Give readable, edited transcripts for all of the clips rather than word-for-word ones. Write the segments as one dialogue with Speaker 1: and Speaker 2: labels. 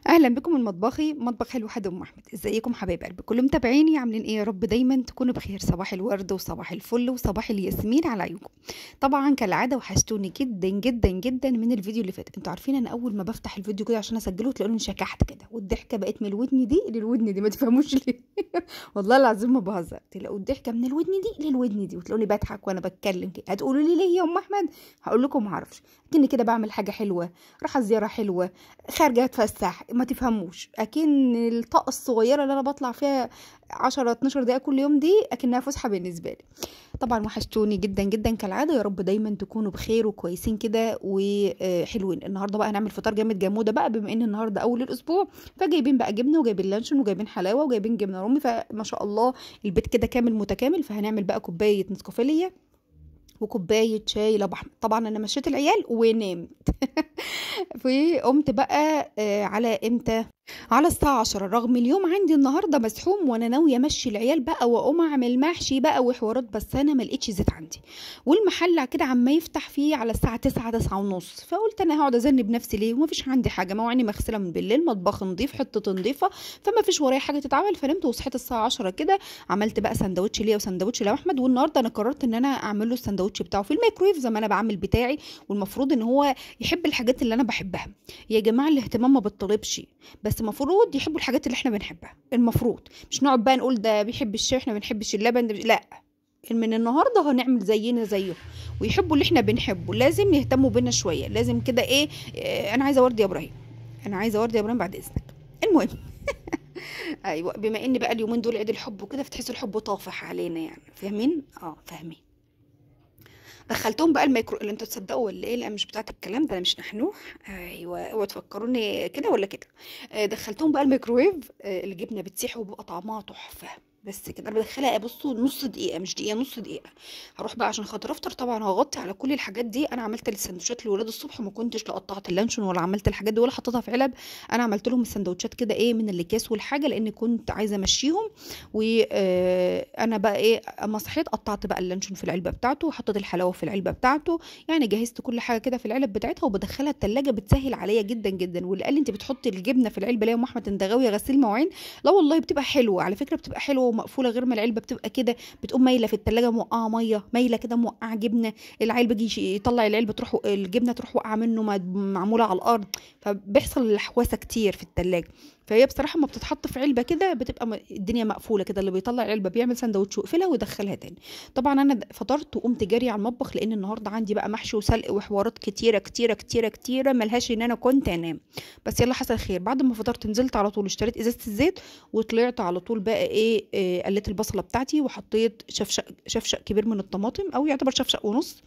Speaker 1: اهلا بكم من مطبخي، مطبخ حلو حد ام احمد. ازيكم حبايب قلبي كل متابعيني؟ عاملين ايه؟ يا رب دايما تكونوا بخير. صباح الورد وصباح الفل وصباح الياسمين على عيونكم. طبعا كالعاده وحشتوني جدا جدا جدا من الفيديو اللي فات. انتوا عارفين انا اول ما بفتح الفيديو كده عشان اسجله تلاقوني شكحت كده، والضحكه بقت من الودن دي للودن دي، ما تفهموش ليه. والله العظيم ما بهزر، تلاقوا الضحكه من الودن دي للودن دي، وتلاقوني بضحك وانا بتكلم كده. هتقولوا لي ليه يا ام احمد؟ هقول لكم ما اعرفش، لكني كده بعمل حاجه حلوه، رايحه زياره حلوه، خارجه اتفسح، ما تفهموش. اكن الطاقه الصغيره اللي انا بطلع فيها 10 12 دقيقه كل يوم دي اكنها فسحه بالنسبه لي. طبعا وحشتوني جدا جدا كالعاده. يا رب دايما تكونوا بخير وكويسين كده وحلوين. النهارده بقى هنعمل فطار جامد جموده بقى، بما ان النهارده اول الاسبوع، فجايبين بقى جبنه وجايبين لانشون وجايبين حلاوه وجايبين جبنه رومي، فما شاء الله البيت كده كامل متكامل. فهنعمل بقى كوبايه نسكافيه وكوبايه شاي لابو احمد. طبعا انا مشيت العيال ونمت. وقمت بقى على امتى؟ على الساعة 10، رغم اليوم عندي النهاردة مسحوم وانا ناوية امشي العيال بقى واقوم اعمل محشي بقى وحوارات، بس انا ما لقيتش زيت عندي، والمحل كده عما يفتح فيه على الساعة 9 9 ونص. فقلت انا هقعد اذنب نفسي ليه وما فيش عندي حاجة، مواعيني مغسلة من بالليل، مطبخ نضيف، حتة نضيفة، فما فيش ورايا حاجة تتعمل. فنمت وصحيت الساعة 10 كده، عملت بقى سندوتش ليا وسندوتش لاحمد. والنهارده انا قررت ان انا اعمل له السندوتش بتاعه في الميكرويف زي ما انا بعمل بتاعي، والمفروض ان هو يحب الحاجات اللي انا بحبها. يا جماعة الاهتمام ما بتطلبش، بس المفروض يحبوا الحاجات اللي احنا بنحبها. المفروض مش نقعد بقى نقول ده بيحب الشاي احنا ما بنحبش اللبن، لا، من النهارده هنعمل زينا زيه ويحبوا اللي احنا بنحبه. لازم يهتموا بينا شويه، لازم كده ايه. انا عايزه ورد يا ابراهيم، انا عايزه ورد يا ابراهيم بعد اذنك. المهم. ايوه، بما ان بقى اليومين دول عيد الحب وكده، فتحسوا الحب طافح علينا، يعني فاهمين؟ فاهمين. دخلتهم بقى الميكرو اللي انتوا تصدقوا ولا ايه؟ لا مش بتاعت الكلام ده، انا مش نحنوح. ايوه، اوعوا تفكروني كده ولا كده. دخلتهم بقى الميكروويف. الجبنه بتسيح وبيبقى طعمها تحفه. بس كده انا بدخلها، بصوا، نص دقيقه، مش دقيقه، نص دقيقه. هروح بقى عشان خاطر افطر. طبعا هغطي على كل الحاجات دي. انا عملت السندوتشات لولاد الصبح، وما كنتش لا قطعت اللانشون ولا عملت الحاجات دي ولا حطيتها في علب. انا عملت لهم السندوتشات كده ايه من الاكياس والحاجه، لان كنت عايزه امشيهم. وانا بقى ايه، اما صحيت قطعت بقى اللانشون في العلبه بتاعته، وحطيت الحلاوه في العلبه بتاعته. يعني جهزت كل حاجه كده في العلب بتاعتها، وبدخلها التلاجة. بتسهل عليا جدا جدا. واللي قال لي انت بتحطي الجبنه في العلبه ليه يا ام احمد انت غاويه غسيل مواعين؟ لا والله بتبقى حلوه على فكره، بتبقى حلوه ومقفوله، غير ما العلبه بتبقى كده بتقوم مايله في التلاجة، موقعه ميه، مايله كده موقعه جبنه. العيل بيجي يطلع العلبه تروح الجبنه تروح واقعه منه، معموله على الارض، فبيحصل لحوسه كتير في التلاجة. فهي بصراحه ما بتتحط في علبه كده بتبقى الدنيا مقفوله كده. اللي بيطلع علبه بيعمل سندوتش ويقفلها ويدخلها تاني. طبعا انا فطرت وقمت جري على المطبخ، لان النهارده عندي بقى محشي وسلق وحوارات كتيره كتيره كتيره كتيره ملهاش ان انا كنت انام. بس يلا حصل خير. بعد ما فطرت نزلت على طول اشتريت ازازه الزيت، وطلعت على طول بقى ايه، قليت البصله بتاعتي وحطيت شفشق كبير من الطماطم، او يعتبر شفشق ونص.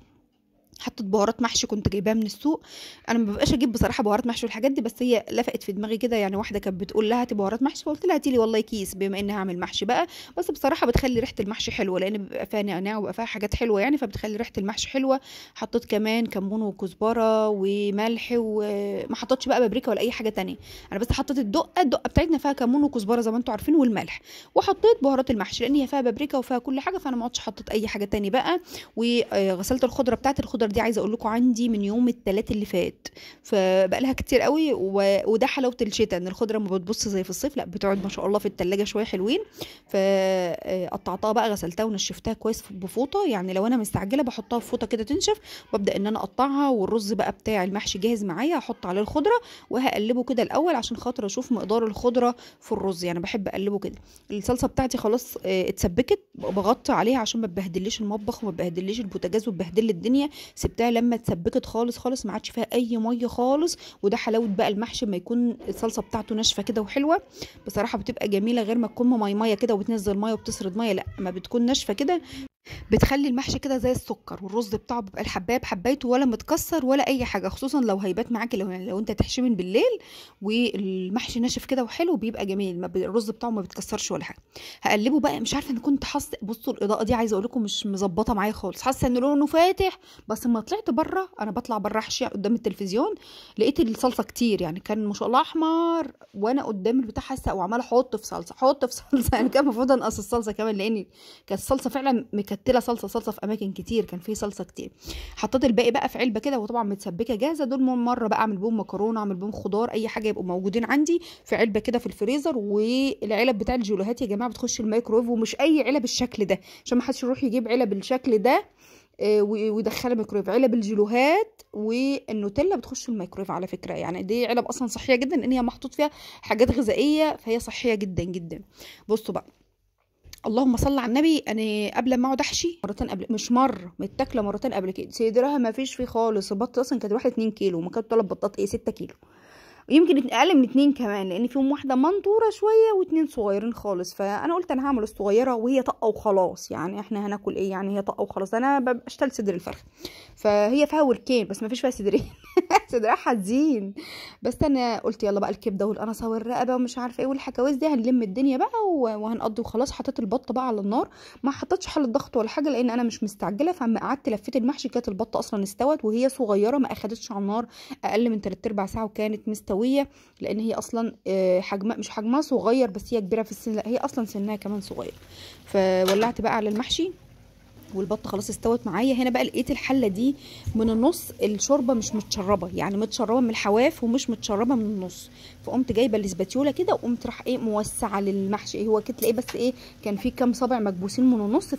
Speaker 1: حطيت بهارات محشي كنت جايباها من السوق. انا ما ببقاش اجيب بصراحه بهارات محشي والحاجات دي، بس هي لفقت في دماغي كده. يعني واحده كانت بتقول لها هاتي بهارات محشي، فقلت لها هاتي لي والله كيس بما اني هعمل محشي بقى. بس بصراحه بتخلي ريحه المحشي حلوه، لان بيبقى فيها نعناع وبيبقى فيها حاجات حلوه يعني، فبتخلي ريحه المحشي حلوه. حطيت كمان كمون وكزبره وملح، وما حطيتش بقى بابريكا ولا اي حاجه تانية. انا بس حطيت الدقه بتاعتنا فيها كمون وكزبره زي ما انتم عارفين والملح، وحطيت بهارات المحشي لان هي فيها بابريكا وفيها كل حاجه، فانا ما عدتش حطيت اي حاجه تاني بقى. وغسلت الخضره بتاعتي. الخضره دي عايزه اقول لكم عندي من يوم الثلاث اللي فات، فبقى لها كتير قوي. وده حلاوه الشتاء، ان الخضره ما بتبص زي في الصيف، لا بتقعد ما شاء الله في التلاجة شويه حلوين. فقطعتها بقى، غسلتها ونشفتها كويس بفوطه. يعني لو انا مستعجله بحطها في فوطه كده تنشف، وابدا ان انا اقطعها. والرز بقى بتاع المحشي جاهز معايا، هحط عليه الخضره وهقلبه كده الاول عشان خاطر اشوف مقدار الخضره في الرز. يعني بحب اقلبه كده. الصلصه بتاعتي خلاص اتسبكت، بغطي عليها عشان ما تبهدليش المطبخ وما تبهدليش البوتاجاز وتبهدل لي الدنيا. سبتها لما اتسبكت خالص خالص، ما عادش فيها اي ميه خالص. وده حلاوه بقى المحشي ما يكون الصلصه بتاعته ناشفه كده وحلوه. بصراحه بتبقى جميله، غير ما تكون ميه كده وبتنزل ميه وبتسرد ميه، لا ما بتكون ناشفه كده. بتخلي المحشي كده زي السكر. والرز بتاعه بيبقى الحبايه بحبايته، ولا متكسر ولا اي حاجه، خصوصا لو هيبات معاكي، لو انت تحشي من بالليل والمحشي ناشف كده وحلو بيبقى جميل. الرز بتاعه ما بيتكسرش ولا حاجه. هقلبه بقى. مش عارفه، انا كنت حاسه، بصوا الاضاءه دي عايزه اقول لكم مش مظبطه معايا خالص، حاسه ان لونه فاتح. بس لما طلعت بره، انا بطلع بره احشي قدام التلفزيون، لقيت الصلصه كتير. يعني كان ما شاء الله احمر، وانا قدام البتاع حاسه وعماله احط في صلصه احط في صلصه. يعني كان المفروض انقص الصلصه كمان، لان كانت الصلصه فعلا مكتله مفتله صلصه في اماكن كتير، كان في صلصه كتير. حطيت الباقي بقى في علبه كده، وطبعا متسبكه جاهزه. دول مره بقى اعمل بهم مكرونه، اعمل بهم خضار، اي حاجه يبقوا موجودين عندي في علبه كده في الفريزر. والعلب بتاع الجيلوهات يا جماعه بتخش الميكرويف، ومش اي علب الشكل ده، عشان ما حدش يروح يجيب علب الشكل ده ويدخلها ميكرويف. علب الجيلوهات والنوتيلا بتخش الميكرويف على فكره، يعني دي علب اصلا صحيه جدا، ان هي محطوط فيها حاجات غذائيه، فهي صحيه جدا جدا. بصوا بقى، اللهم صل على النبي، انا قبل ما اقعد احشي مرتين، قبل مش مره، متاكله مرتين قبل كده. صدرها ما فيش فيه خالص، البط اصلا كانت واحده 2 كيلو، وما كانت 3 بطات 6 كيلو، يمكن اقل من 2 كمان، لان فيهم واحده منطوره شويه واتنين صغيرين خالص. فانا قلت انا هعمل الصغيره وهي طقه وخلاص، يعني احنا هناكل ايه يعني، هي طقه وخلاص. انا بشتغل صدر الفرخ، فهي فيها وركين بس ما فيش فيها صدرين. صدرها حزين. بس انا قلت يلا بقى الكبده والقنصه والرقبه ومش عارفه ايه والحكاويز دي، هنلم الدنيا بقى وهنقضي وخلاص. حطيت البط بقى على النار، ما حطيتش حله ضغط ولا حاجه، لان انا مش مستعجله. فاما قعدت لفيت المحشي كانت البطه اصلا استوت، وهي صغيره ما اخدتش على النار اقل من 3/4 ساعه، وكانت مستويه. لان هي اصلا حجمها مش حجمها صغير بس، هي كبيره في السن، لا هي اصلا سنها كمان صغير. فولعت بقى على المحشي، والبطه خلاص استوت معايا. هنا بقى لقيت الحله دي من النص الشوربه مش متشربه، يعني متشربه من الحواف ومش متشربه من النص. فقمت جايبه الاسباتيوله كده، وقمت راح ايه موسعه للمحشي. هو كده تلاقيه بس ايه، كان في كام صابع مكبوسين من النص،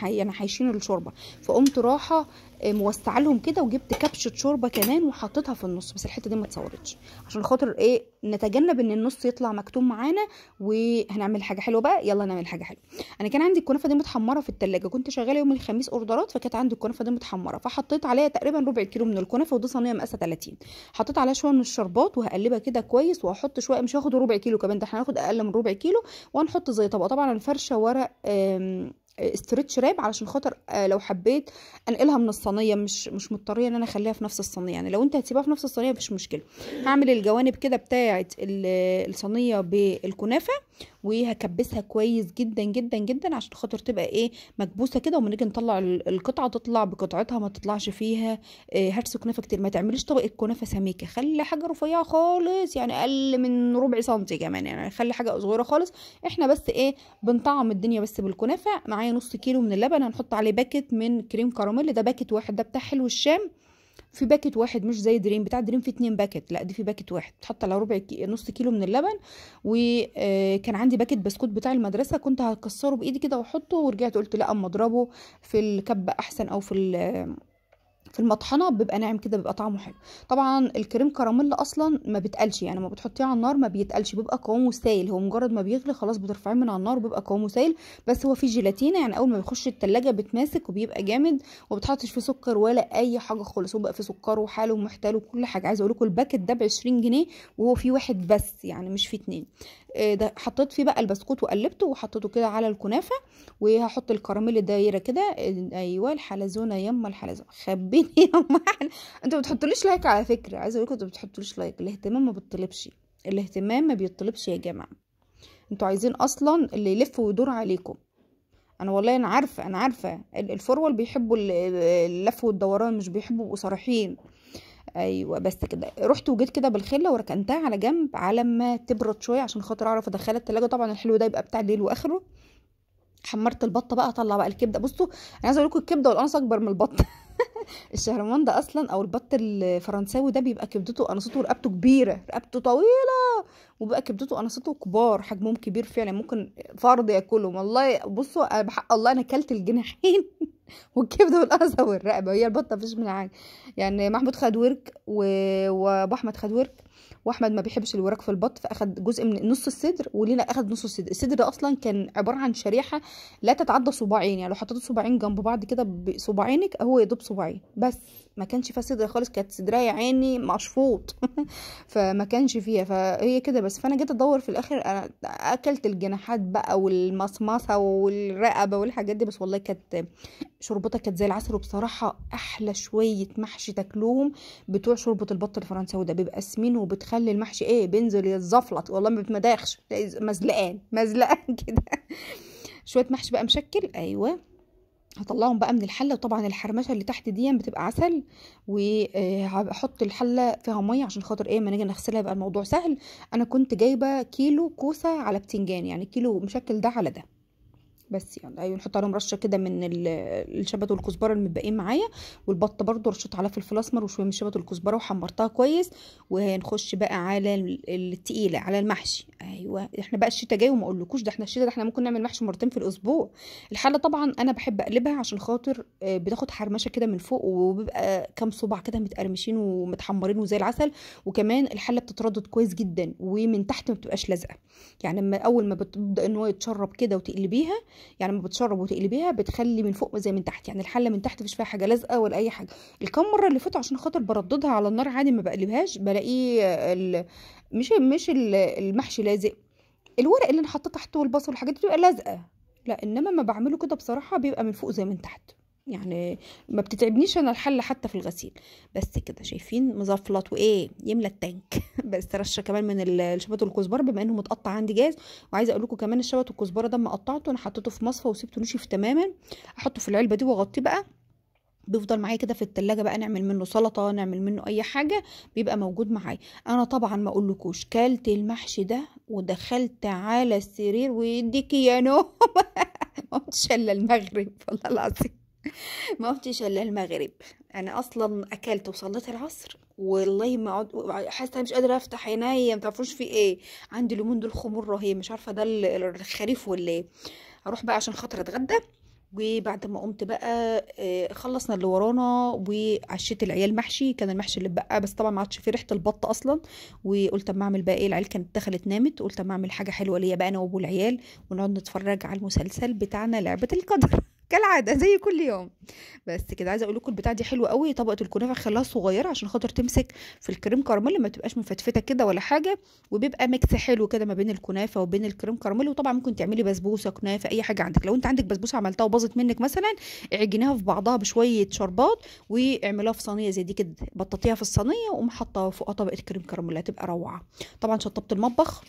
Speaker 1: يعني حايشين الشوربه. فقمت راحه موسعه لهم كده، وجبت كبشه شوربه كمان وحطيتها في النص، بس الحته دي ما اتصورتش عشان خاطر ايه نتجنب ان النص يطلع مكتوم معانا. وهنعمل حاجه حلوه بقى، يلا نعمل حاجه حلوه. انا كان عندي الكنافه دي متحمره في التلاجة، كنت شغاله يوم الخميس اوردرات، فكانت عندي الكنافه دي متحمره، فحطيت عليها تقريبا ربع كيلو من الكنافه، ودي صينيه مقاسه 30. حطيت عليها شويه من الشربات وهقلبها كده كويس، وهحط شويه، مش هاخد ربع كيلو كمان، ده احنا هناخد اقل من ربع كيلو. وهنحط زي طبقه، طبعا الفرشه ورق استرتش راب، علشان خاطر لو حبيت انقلها من الصينيه، مش مضطريه ان انا اخليها في نفس الصينيه، يعني لو انت هتسيبها في نفس الصينيه مفيش مشكله. هعمل الجوانب كده بتاعه الصينيه بالكنافه، وهكبسها كويس جدا جدا جدا، عشان خاطر تبقى ايه مكبوسه كده. وما نيجي نطلع القطعه تطلع بقطعتها، ما تطلعش فيها هرس كنافه كتير. ما تعمليش طبقه كنافه سميكه، خلي حاجه رفيعه خالص، يعني اقل من ربع سنتي كمان، يعني خلي حاجه صغيره خالص. احنا بس ايه بنطعم الدنيا بس بالكنافه. معايا نص كيلو من اللبن، هنحط عليه باكت من كريم كراميل، ده باكت واحد، ده بتاع حلو الشام. في باكت واحد، مش زي دريم، بتاع دريم فيه 2 باكت، لا دي في باكت واحد تحط على نص كيلو من اللبن. وكان عندي باكت بسكوت بتاع المدرسه، كنت هكسره بايدي كده واحطه، ورجعت قلت لا، اما اضربه في الكبه احسن، او في المطحنه بيبقى ناعم كده، بيبقى طعمه حلو. طبعا الكريم كراميل اصلا ما بتقلش، يعني ما بتحطيه على النار ما بيتقلش، بيبقى قوامه سايل، هو مجرد ما بيغلي خلاص بترفعيه من على النار وبيبقى قوامه سايل. بس هو فيه جيلاتينه، يعني اول ما بيخش التلاجة بتماسك وبيبقى جامد، وما بتحطش فيه سكر ولا اي حاجه خالص، هو بقى فيه سكر وحاله ومحتاله وكل حاجه. عايزه اقول لكم الباكت ده ب20 جنيه، وهو فيه واحد بس، يعني مش فيه 2. ده حطيت فيه بقى البسكوت وقلبته وحطيته كده على الكنافه. وهحط الكراميل دايره كده، ايوه الحلزونه يما الحلزونه خبيني يما. انتوا ما بتحطوليش لايك على فكره، عايزه اقول لكم انتوا ما بتحطوليش لايك. الاهتمام ما بيطلبش، الاهتمام ما بيطلبش يا جماعه. انتوا عايزين اصلا اللي يلف ويدور عليكم. انا والله انا عارفه، انا عارفه الفرول بيحبوا اللف والدوران، مش بيحبوا يبقوا صريحين. ايوه بس كده. رحت وجيت كده بالخله وركنتها على جنب على ما تبرد شويه، عشان خاطر اعرف ادخلها التلاجة. طبعا الحلو ده يبقى بتاع الليل واخره. حمرت البطه بقى، اطلع بقى الكبده. بصوا انا عايزه اقول لكم الكبده والقنص اكبر من البط. الشهرمان ده اصلا، او البط الفرنساوي ده، بيبقى كبدته قنصته ورقبته كبيره، رقبته طويله، وبقى كبدته قنصته كبار، حجمهم كبير فعلا، ممكن فرد ياكلهم والله. بصوا انا بحق الله انا اكلت الجناحين والكبده والقنصه والرقبه، هي البطه مفيش منها حاجه. يعني محمود خد ورك وابو احمد خد ورك، واحمد ما بيحبش الوراك في البط، فاخد جزء من نص الصدر، ولينا اخد نص الصدر. الصدر ده اصلا كان عباره عن شريحه لا تتعدى صباعين، يعني لو حطيت صباعين جنب بعض كده بصباعينك هو يدوب صباعين بس، ما كانش فيها صدر خالص، كانت صدرها يا عيني مشفوط. فما كانش فيها، فهي كده بس. فانا جيت ادور في الاخر، انا اكلت الجناحات بقى والمصمصه والرقبه والحاجات دي، بس والله كانت شوربتها كانت زي العسل. وبصراحه احلى شويه محشي تاكلوهم بتوع شوربه البط الفرنساوي ده، بيبقى سمين وبتخلي المحشي ايه بينزل يتزفلط، والله ما بتمداخش، مزلقان مزلقان كده. شويه محشي بقى مشكل، ايوه هطلعهم بقى من الحله. وطبعا الحرمشه اللي تحت دي بتبقى عسل، وهحط الحله فيها ميه عشان خاطر ايه ما نيجي نغسلها يبقى الموضوع سهل. انا كنت جايبه كيلو كوسه على بتنجان، يعني كيلو مشكل ده على ده، بس يعني ايوه نحط عليهم رشه كده من الشبت والكزبره المتبقين معايا، والبط برضو رشيت عليها فلفل اسمر وشويه من الشبت والكزبره وحمرتها كويس. وهنخش بقى على التقيله، على المحشي. ايوه احنا بقى الشتا جاي وما اقولكوش، ده احنا الشتا ده احنا ممكن نعمل محشي مرتين في الاسبوع. الحله طبعا انا بحب اقلبها عشان خاطر بتاخد حرمشه كده من فوق، وبيبقى كام صباع كده متقرمشين ومتحمرين وزي العسل. وكمان الحله بتتردد كويس جدا، ومن تحت ما بتبقاش لازقه. يعني لما اول ما بتبدا ان هو يتشرب كده وتقلبيها، يعني لما بتشرب وتقلبيها بتخلي من فوق زي من تحت، يعني الحله من تحت مفيش فيها حاجه لازقه ولا اي حاجه. الكام مره اللي فاتوا عشان خاطر برددها على النار عادي ما بقلبهاش، بلاقيه المحشي لازق. الورق اللي انا حاطاه تحته والبصل والحاجات دي بتبقى لازقه. لا انما ما بعمله كده بصراحه بيبقى من فوق زي من تحت. يعني ما بتتعبنيش انا الحله حتى في الغسيل. بس كده شايفين مزفلط وايه يملى التانك. بس رشه كمان من الشبت والكزبره بما انه متقطع عندي جاهز. وعايزه اقول لكم كمان الشبت والكزبره ده ما قطعته، انا حطيته في مصفى وسبته نشف تماما. احطه في العلبه دي واغطيه بقى، بيفضل معايا كده في التلاجة بقى، نعمل منه سلطة، نعمل منه اي حاجة بيبقى موجود معايا. انا طبعا ما اقولكوش كلت المحشي ده ودخلت على السرير ويديكي يا نوم. ما قمتش الا المغرب والله العظيم، ما قمتش الا المغرب. انا اصلا اكلت وصليت العصر والله ما حاسه مش قادره افتح عينيا، ما تعرفوش في ايه. عندي اليومين دول خمول رهيب، مش عارفه ده الخريف ولا ايه. هروح بقى عشان خاطر اتغدى. وبعد ما قمت بقى خلصنا اللي ورانا وعشيت العيال محشي، كان المحشي اللي بقى بس طبعا ما عادش فيه ريحه البط اصلا. وقلت اما اعمل بقى ايه، العيال كانت دخلت نامت، قلت اما اعمل حاجه حلوه ليا بقى انا وابو العيال، ونقعد نتفرج على المسلسل بتاعنا لعبه القدر. كالعاده زي كل يوم. بس كده عايزه اقول لكم البتاع دي حلوه قوي. طبقه الكنافه خلاها صغيره عشان خاطر تمسك في الكريم كراميل، ما تبقاش مفتفته كده ولا حاجه. وبيبقى ميكس حلو كده ما بين الكنافه وبين الكريم كراميل. وطبعا ممكن تعملي بسبوسه كنافه اي حاجه عندك، لو انت عندك بسبوسه عملتها وباظت منك مثلا، اعجنيها في بعضها بشويه شربات واعمليها في صينيه زي دي كده، بططيها في الصينيه وقوم حاطه فوقها طبقه كريم كراميل، هتبقى روعه. طبعا شطبت المطبخ،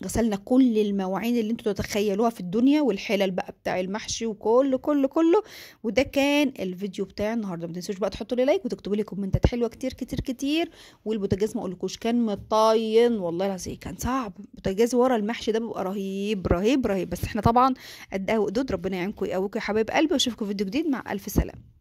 Speaker 1: غسلنا كل المواعين اللي انتوا تتخيلوها في الدنيا، والحلل بقى بتاع المحشي وكله كله كله. وده كان الفيديو بتاع النهارده. ما تنسوش بقى تحطوا لي لايك وتكتبوا لي كومنتات حلوه كتير كتير كتير. والبوتاجاز ما اقولكوش كان مطاين والله العظيم، كان صعب. البوتاجاز ورا المحشي ده بيبقى رهيب رهيب رهيب. بس احنا طبعا قدها وقدود. ربنا يعينكم ويقويكم يا حبايب قلبي، واشوفكم في فيديو جديد مع الف سلامه.